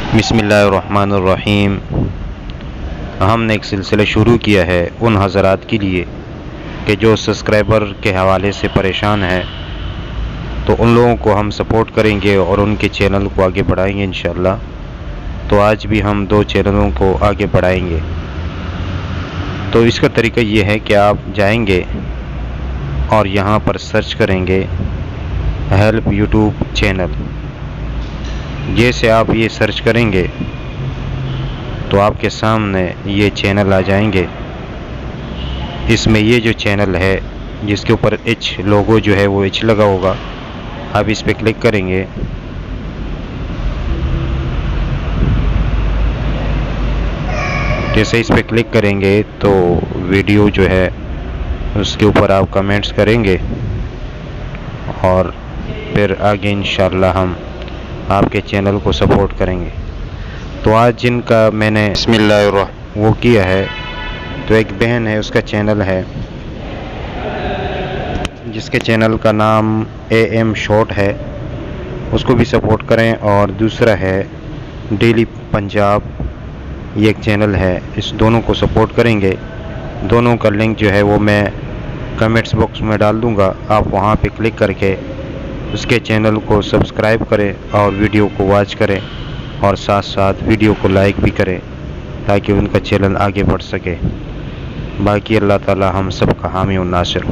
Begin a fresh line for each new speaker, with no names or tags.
बिस्मिल्लाहिर्रहमानिर्रहीम। हमने एक सिलसिला शुरू किया है उन हज़रात के लिए कि जो सब्सक्राइबर के हवाले से परेशान है, तो उन लोगों को हम सपोर्ट करेंगे और उनके चैनल को आगे बढ़ाएंगे इंशाअल्लाह। तो आज भी हम 2 चैनलों को आगे बढ़ाएंगे। तो इसका तरीका ये है कि आप जाएंगे और यहाँ पर सर्च करेंगे हेल्प यूट्यूब चैनल। जैसे आप ये सर्च करेंगे तो आपके सामने ये चैनल आ जाएंगे। इसमें ये जो चैनल है जिसके ऊपर एच लोगो जो है वो एच लगा होगा, आप इस पर क्लिक करेंगे। जैसे इस पर क्लिक करेंगे तो वीडियो जो है उसके ऊपर आप कमेंट्स करेंगे और फिर आगे इंशाअल्लाह हम आपके चैनल को सपोर्ट करेंगे। तो आज जिनका मैंने बिस्मिल्लाहिर्रहमानिर्रहीम वो किया है, तो एक बहन है, उसका चैनल है जिसके चैनल का नाम AM शॉर्ट है, उसको भी सपोर्ट करें। और दूसरा है डेली पंजाब, ये एक चैनल है, इस दोनों को सपोर्ट करेंगे। दोनों का लिंक जो है वो मैं कमेंट्स बॉक्स में डाल दूंगा। आप वहां पे क्लिक करके उसके चैनल को सब्सक्राइब करें और वीडियो को वॉच करें और साथ साथ वीडियो को लाइक भी करें ताकि उनका चैनल आगे बढ़ सके। बाकी अल्लाह ताला हम सब का हामी और नासिर हो।